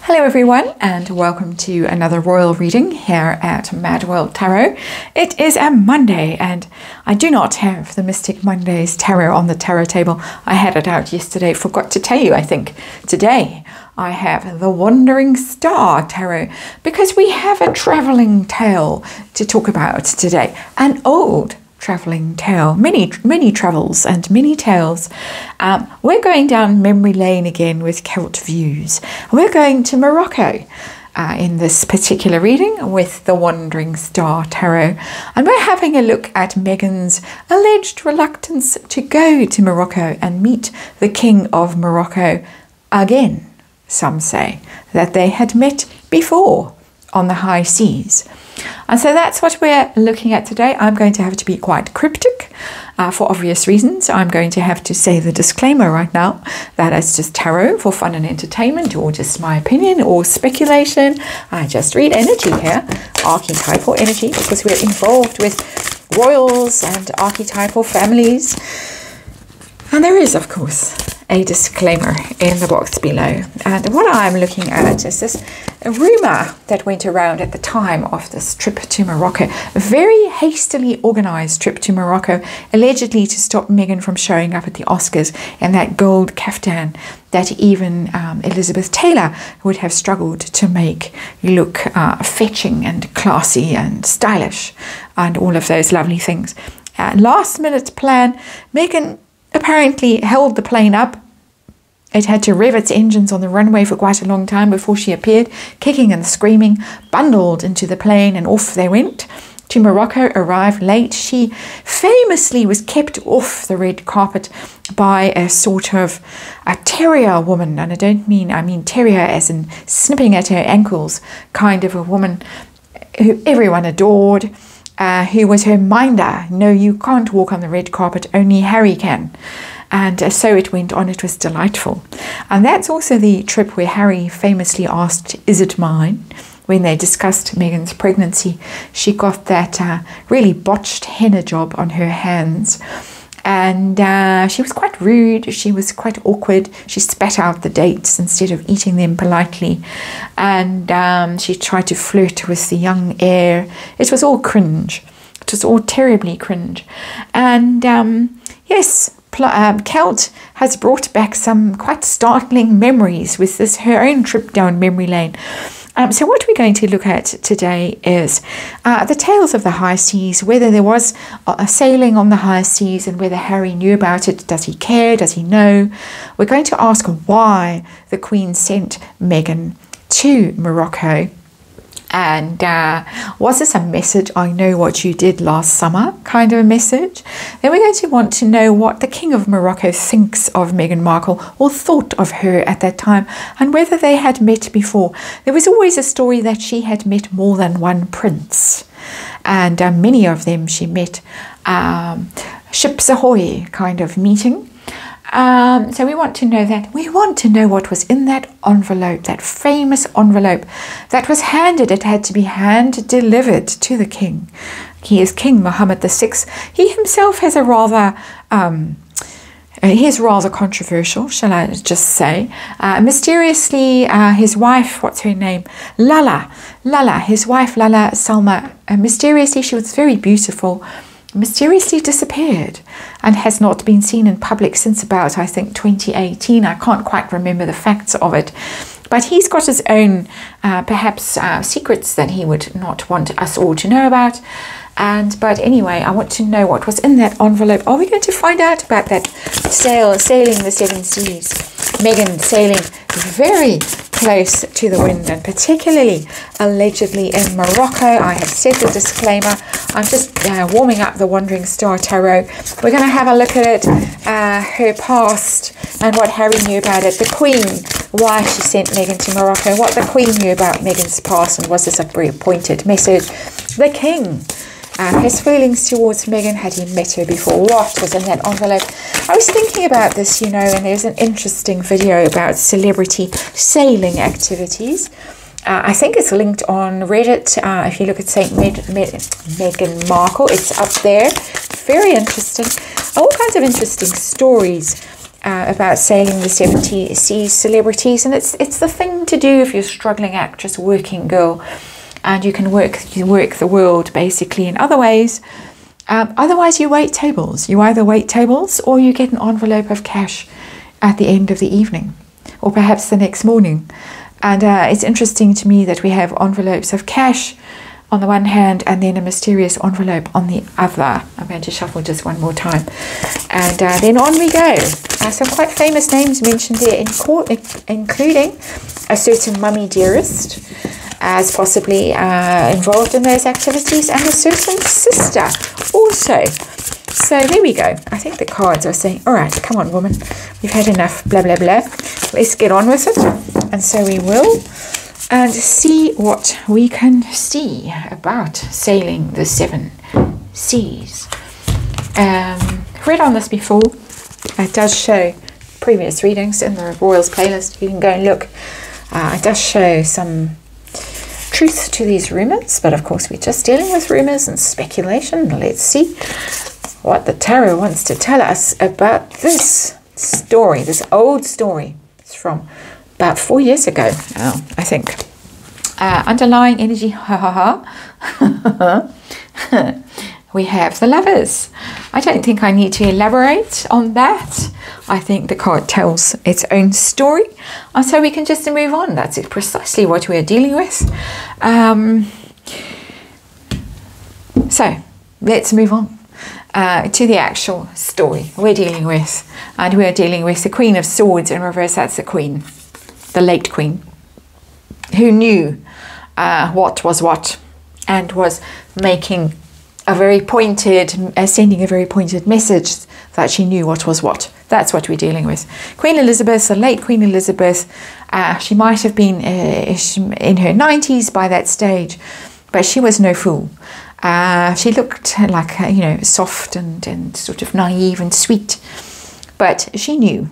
Hello everyone and welcome to another royal reading here at MadWorldTarot. It is a Monday and I do not have the Mystic Mondays tarot on the tarot table. I had it out yesterday, forgot to tell you I think. Today I have the Wandering Star Tarot because we have a travelling tale to talk about today. An old travelling tale, many travels and many tales. We're going down memory lane again with Celt views. We're going to Morocco in this particular reading with the Wandering Star Tarot, and we're having a look at Meghan's alleged reluctance to go to Morocco and meet the King of Morocco again. Some say that they had met before on the high seas. And so that's what we're looking at today. I'm going to have to be quite cryptic for obvious reasons. I'm going to have to say the disclaimer right now that it's just tarot for fun and entertainment, or just my opinion or speculation. I just read energy here, archetypal energy, because we're involved with royals and archetypal families. And there is, of course, a disclaimer in the box below. And what I'm looking at is this rumour that went around at the time of this trip to Morocco. A very hastily organised trip to Morocco, allegedly to stop Meghan from showing up at the Oscars in that gold kaftan that even Elizabeth Taylor would have struggled to make look fetching and classy and stylish and all of those lovely things. Last minute plan, Meghan apparently held the plane up. It had to rev its engines on the runway for quite a long time before she appeared, kicking and screaming, bundled into the plane, and off they went to Morocco. Arrived late. She famously was kept off the red carpet by a sort of a terrier woman, and I mean terrier as in snipping at her ankles kind of a woman who everyone adored, who was her minder. No, you can't walk on the red carpet, only Harry can. And so it went on. It was delightful. And that's also the trip where Harry famously asked, "Is it mine?" when they discussed Meghan's pregnancy. She got that really botched henna job on her hands. And she was quite rude. She was quite awkward. She spat out the dates instead of eating them politely. And she tried to flirt with the young heir. It was all cringe. It was all terribly cringe. And yes, Celt has brought back some quite startling memories with this, her own trip down memory lane. So what we're going to look at today is the tales of the high seas, whether there was a sailing on the high seas and whether Harry knew about it. Does he care? Does he know? We're going to ask why the Queen sent Meghan to Morocco. And was this a message, I know what you did last summer kind of a message? Then we're going to want to know what the King of Morocco thinks of Meghan Markle or thought of her at that time, and whether they had met before. There was always a story that she had met more than one prince, and many of them she met ships ahoy kind of meeting. So we want to know that. We want to know what was in that envelope, that famous envelope that was handed. It had to be hand-delivered to the king. He is King Mohammed VI. He himself has a rather, he is rather controversial, shall I just say. Mysteriously, his wife, what's her name? His wife Lala Salma, mysteriously, she was very beautiful, mysteriously disappeared and has not been seen in public since about, I think, 2018. I can't quite remember the facts of it. But he's got his own, perhaps, secrets that he would not want us all to know about. But anyway, I want to know what was in that envelope. Are we going to find out about that sailing the seven seas? Meghan sailing very close to the wind, and particularly allegedly in Morocco. I have said the disclaimer. I'm just warming up the Wandering Star Tarot. We're going to have a look at it, her past and what Harry knew about it. The Queen, why she sent Meghan to Morocco, what the Queen knew about Meghan's past, and was this a very pointed message? The King, his feelings towards Meghan, had he met her before? What was in that envelope? I was thinking about this, you know, and there's an interesting video about celebrity sailing activities. I think it's linked on Reddit. If you look at Meghan Markle, it's up there. Very interesting. All kinds of interesting stories about sailing the 70 seas celebrities, and it's the thing to do if you're struggling actress, working girl, and you can work the world basically in other ways. Otherwise, you wait tables. You either wait tables or you get an envelope of cash at the end of the evening, or perhaps the next morning. And it's interesting to me that we have envelopes of cash on the one hand and then a mysterious envelope on the other. I'm going to shuffle just one more time. And then on we go. Some quite famous names mentioned there, including a certain mummy dearest as possibly involved in those activities, and a certain sister also. So there we go. I think the cards are saying, all right, come on, woman. We've had enough blah, blah, blah. Let's get on with it. And so we will. And see what we can see about sailing the 7 seas. Read on this before. It does show previous readings in the Royals playlist. You can go and look. It does show some truth to these rumors, but of course we're just dealing with rumors and speculation. Let's see what the tarot wants to tell us about this story, this old story. It's from about 4 years ago now, I think. Underlying energy, we have the Lovers. I don't think I need to elaborate on that. I think the card tells its own story. So we can just move on. That's precisely what we're dealing with. So let's move on to the actual story we're dealing with. And we're dealing with the Queen of Swords in reverse. That's the Queen, the late Queen, who knew what was what and was making a very pointed, sending a very pointed message that she knew what was what. That's what we're dealing with. Queen Elizabeth, the late Queen Elizabeth, she might have been in her 90s by that stage, but she was no fool. She looked like, you know, soft and sort of naive and sweet. But she knew,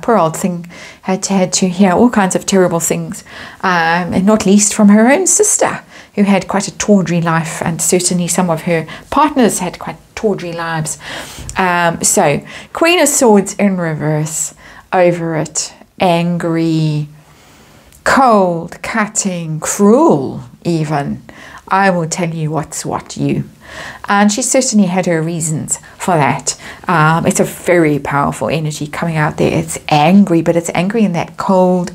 poor old thing, had to hear all kinds of terrible things, and not least from her own sister, who had quite a tawdry life, and certainly some of her partners had quite tawdry lives. So, Queen of Swords in reverse, over it, angry, cold, cutting, cruel even. I will tell you what's what, you. And she certainly had her reasons for that. It's a very powerful energy coming out there. It's angry, but it's angry in that cold,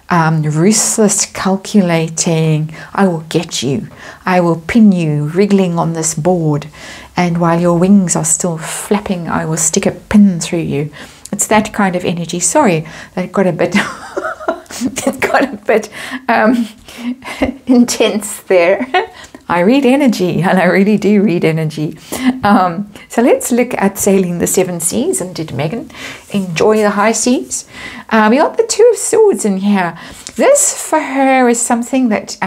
ruthless, calculating, I will get you, I will pin you, wriggling on this board, and while your wings are still flapping, I will stick a pin through you. It's that kind of energy. Sorry, that got a bit it got a bit intense there. I read energy, and I really do read energy. So let's look at sailing the 7 seas. And did Megan enjoy the high seas? We got the 2 of Swords in here. This for her is something that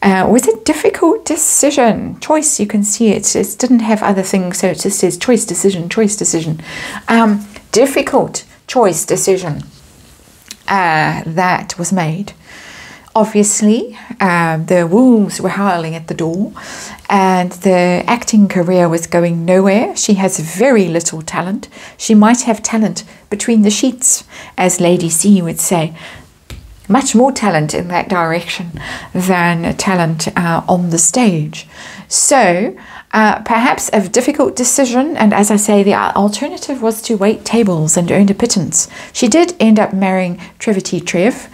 was a difficult decision. Choice, you can see it. It didn't have other things, so it just says choice, decision, choice, decision. Difficult choice, decision that was made. Obviously, the wolves were howling at the door, and the acting career was going nowhere. She has very little talent. She might have talent between the sheets, as Lady C would say. Much more talent in that direction than talent on the stage. So, perhaps a difficult decision, and as I say, the alternative was to wait tables and earn a pittance. She did end up marrying Trevity Trev.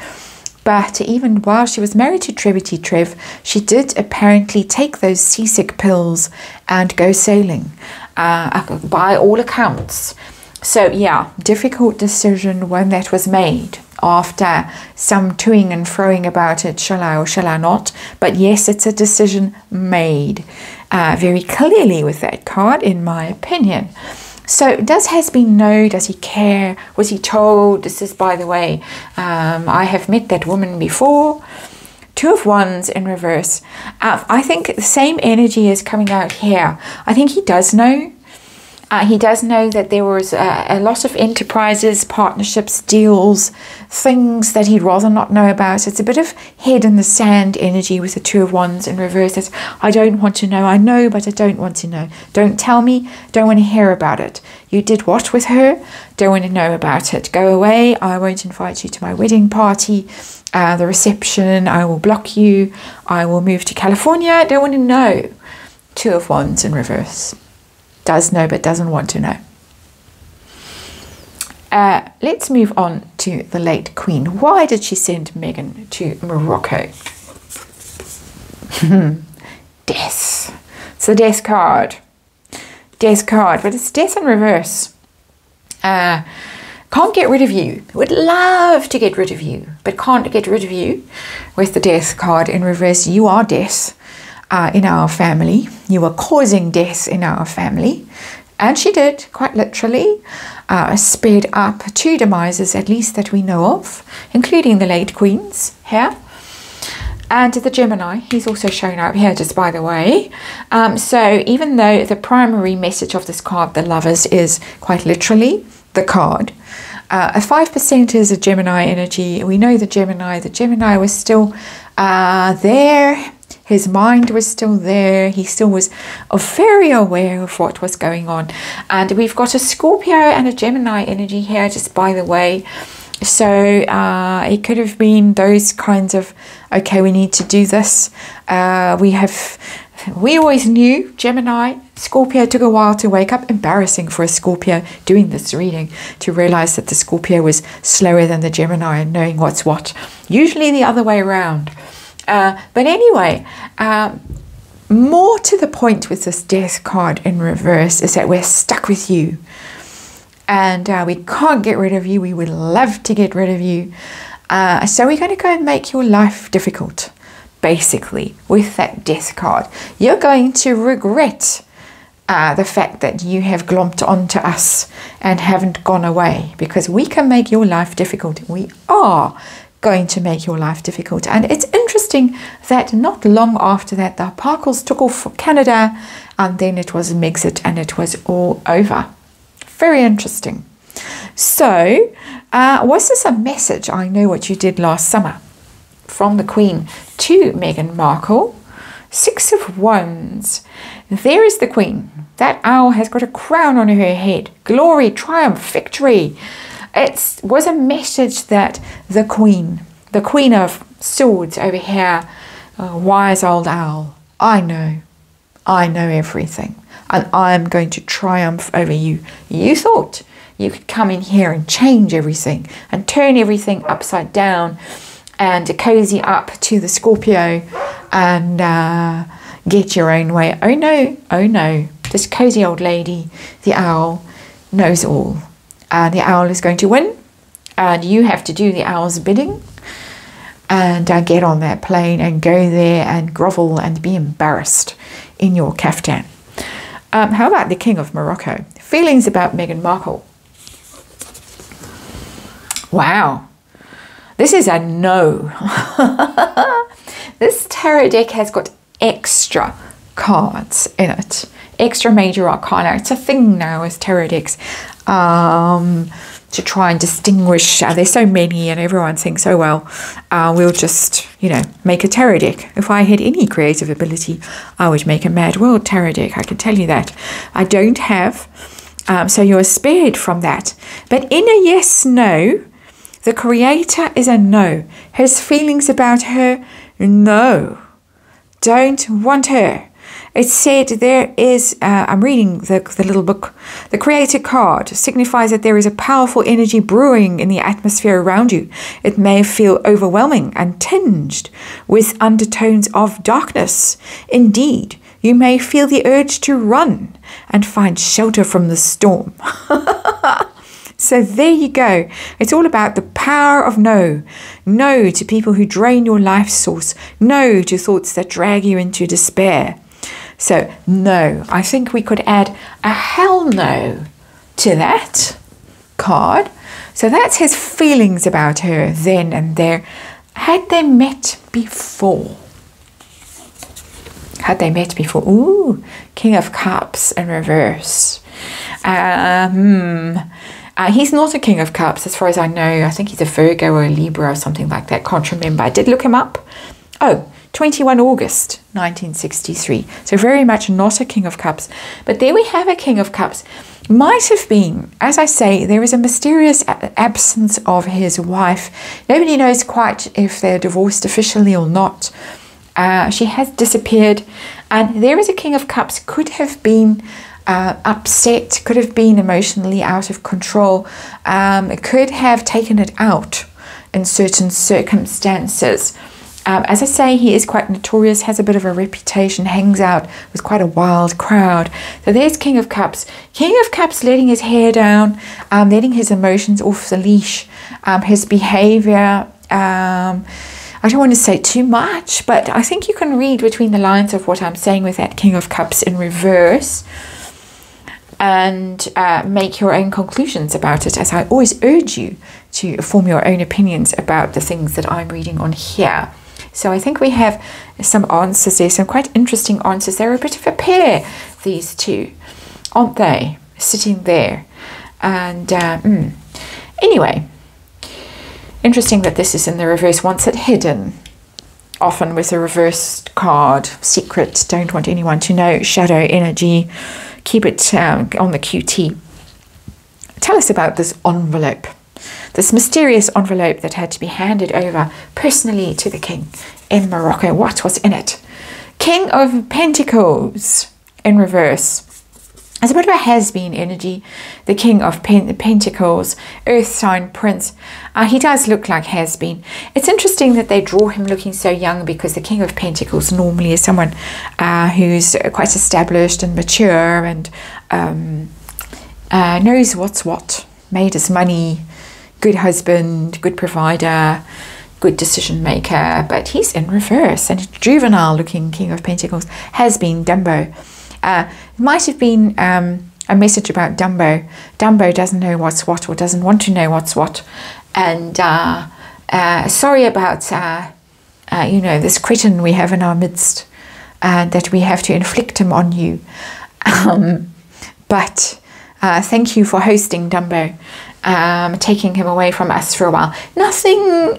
But even while she was married to Trevity Trev, she did apparently take those seasick pills and go sailing, by all accounts. So yeah, difficult decision, one that was made after some toing and froing about it, shall I or shall I not? But yes, it's a decision made very clearly with that card, in my opinion. So does husband know? Does he care? Was he told? This is, by the way, I have met that woman before. 2 of Wands in reverse. I think the same energy is coming out here. I think he does know. He does know that there was a lot of enterprises, partnerships, deals, things that he'd rather not know about. It's a bit of head in the sand energy with the 2 of Wands in reverse. It's, I don't want to know. I know, but I don't want to know. Don't tell me. Don't want to hear about it. You did what with her? Don't want to know about it. Go away. I won't invite you to my wedding party, the reception. I will block you. I will move to California. Don't want to know. Two of Wands in reverse. Does know but doesn't want to know. Let's move on to the late Queen. Why did she send Meghan to Morocco? Death. It's the Death card. Death card, but it's Death in reverse. Can't get rid of you. Would love to get rid of you, but can't get rid of you. With the Death card in reverse, you are death in our family. You are causing death in our family. And she did, quite literally, sped up 2 demises, at least that we know of, including the late Queen's here. And the Gemini, he's also shown up here, just by the way. So even though the primary message of this card, the Lovers, is quite literally the card, a 5% is a Gemini energy. We know the Gemini was still there. His mind was still there. He still was very aware of what was going on. And we've got a Scorpio and a Gemini energy here, just by the way. So it could have been those kinds of, okay, we need to do this. We always knew Gemini, Scorpio took a while to wake up. Embarrassing for a Scorpio doing this reading to realize that the Scorpio was slower than the Gemini and knowing what's what. Usually the other way around. But anyway, more to the point with this Death card in reverse is that we're stuck with you. And we can't get rid of you. We would love to get rid of you. So we're going to go and make your life difficult, basically, with that Death card. You're going to regret the fact that you have glomped onto us and haven't gone away, because we can make your life difficult. We are going to make your life difficult. And it's interesting that not long after that, the Parkles took off for Canada, and then it was Megxit and it was all over. Very interesting. So, was this a message? I know what you did last summer from the Queen to Meghan Markle. 6 of Wands. There is the Queen. That owl has got a crown on her head. Glory, triumph, victory. It was a message that the Queen of Swords over here, wise old owl, I know everything, and I'm going to triumph over you. You thought you could come in here and change everything and turn everything upside down and cozy up to the Scorpio and get your own way. Oh no, this cozy old lady, the owl, knows all. The owl is going to win, and you have to do the owl's bidding and get on that plane and go there and grovel and be embarrassed in your caftan. How about the King of Morocco? Feelings about Meghan Markle. Wow, this is a no. This tarot deck has got extra cards in it. Extra major arcana. It's a thing now as tarot decks. To try and distinguish, there's so many and everyone thinks, oh well, we'll just, make a tarot deck. If I had any creative ability, I would make a Mad World tarot deck, I can tell you that. I don't have, so you're spared from that. But in a yes, no, the creator is a no. His feelings about her, no. Don't want her. It said there is, I'm reading the little book, the creator card signifies that there is a powerful energy brewing in the atmosphere around you. It may feel overwhelming and tinged with undertones of darkness. Indeed, you may feel the urge to run and find shelter from the storm. So there you go. It's all about the power of no. No to people who drain your life source. No to thoughts that drag you into despair. So, no. I think we could add a hell no to that card. So that's his feelings about her then and there. Had they met before? Had they met before? Ooh, King of Cups in reverse. He's not a King of Cups as far as I know. I think he's a Virgo or a Libra or something like that. Can't remember. I did look him up. Oh, 21 August 1963. So very much not a King of Cups. But there we have a King of Cups. Might have been, as I say, there is a mysterious absence of his wife. Nobody knows quite if they're divorced officially or not. She has disappeared. And there is a King of Cups, could have been upset, could have been emotionally out of control, could have taken it out in certain circumstances. As I say, he is quite notorious, has a bit of a reputation, hangs out with quite a wild crowd. So there's King of Cups. King of Cups letting his hair down, letting his emotions off the leash, his behavior. I don't want to say too much, but I think you can read between the lines of what I'm saying with that King of Cups in reverse and make your own conclusions about it, as I always urge you to form your own opinions about the things that I'm reading on here. So I think we have some answers there, some quite interesting answers. They're a bit of a pair, these two, aren't they? Sitting there. And anyway, interesting that this is in the reverse. Wants it hidden, often with a reversed card. Secret, don't want anyone to know. Shadow energy, keep it on the QT. Tell us about this envelope. This mysterious envelope that had to be handed over personally to the king in Morocco. What was in it? King of Pentacles in reverse. It's a bit of a has-been energy. The King of Pentacles, Earth sign Prince. He does look like has-been. It's interesting that they draw him looking so young, because the King of Pentacles normally is someone who's quite established and mature and knows what's what. Made his money, good husband, good provider, good decision maker, but he's in reverse, and juvenile looking King of Pentacles has been Dumbo. It might have been a message about Dumbo. Dumbo doesn't know what's what, or doesn't want to know what's what, and sorry about you know, this cretin we have in our midst, that we have to inflict him on you, but thank you for hosting Dumbo. Taking him away from us for a while. Nothing,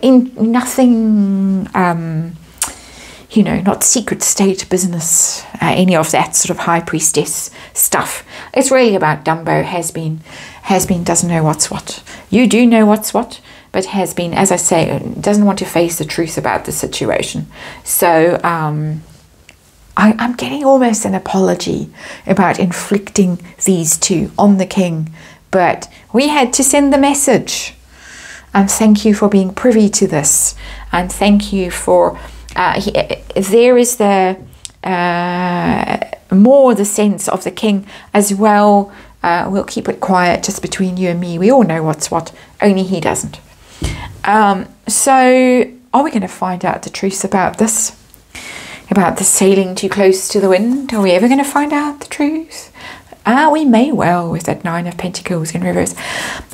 you know, not secret state business, any of that sort of high priestess stuff. It's really about Dumbo. Has been doesn't know what's what. You do know what's what, but has been, as I say, doesn't want to face the truth about the situation. So I'm getting almost an apology about inflicting these two on the king. But we had to send the message, and thank you for being privy to this, and thank you for there is the more the sense of the king as well. We'll keep it quiet just between you and me. We all know what's what, only he doesn't. So are we going to find out the truth about this, about the sailing too close to the wind? Are we ever going to find out the truth? We may well, with that Nine of Pentacles in reverse.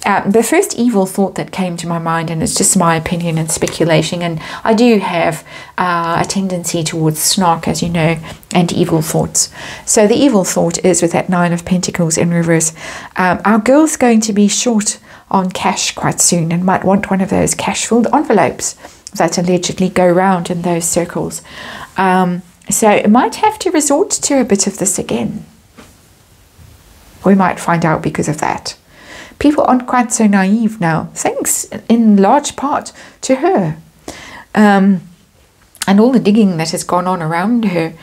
The first evil thought that came to my mind, and it's just my opinion and speculation, and I do have a tendency towards snark, as you know, and evil thoughts. So the evil thought is, with that Nine of Pentacles in reverse, our girl's going to be short on cash quite soon, and might want one of those cash-filled envelopes that allegedly go round in those circles. So it might have to resort to a bit of this again. We might find out because of that. People aren't quite so naive now, thanks in large part to her. And all the digging that has gone on around her.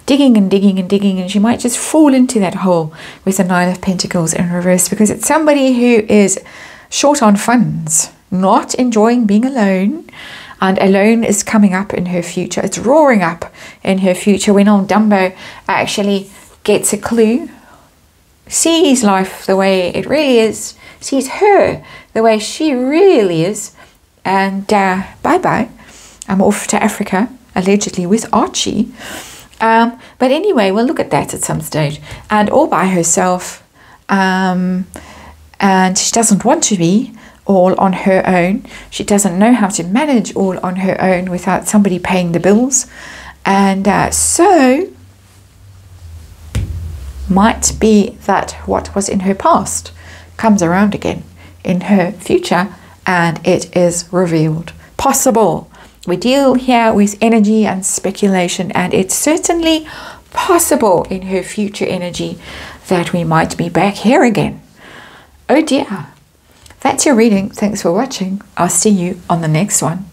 Digging and digging and digging, and she might just fall into that hole with the Nine of Pentacles in reverse, because it's somebody who is short on funds, not enjoying being alone, and alone is coming up in her future. It's roaring up in her future when old Dumbo actually gets a clue, sees life the way it really is, sees her the way she really is, and bye-bye. I'm off to Africa, allegedly with Archie. But anyway, we'll look at that at some stage. And all by herself. And she doesn't want to be all on her own. She doesn't know how to manage all on her own without somebody paying the bills. And so might be that what was in her past comes around again in her future, and it is revealed. Possible We deal here with energy and speculation, and it's certainly possible in her future energy that we might be back here again. Oh dear. That's your reading. Thanks for watching. I'll see you on the next one.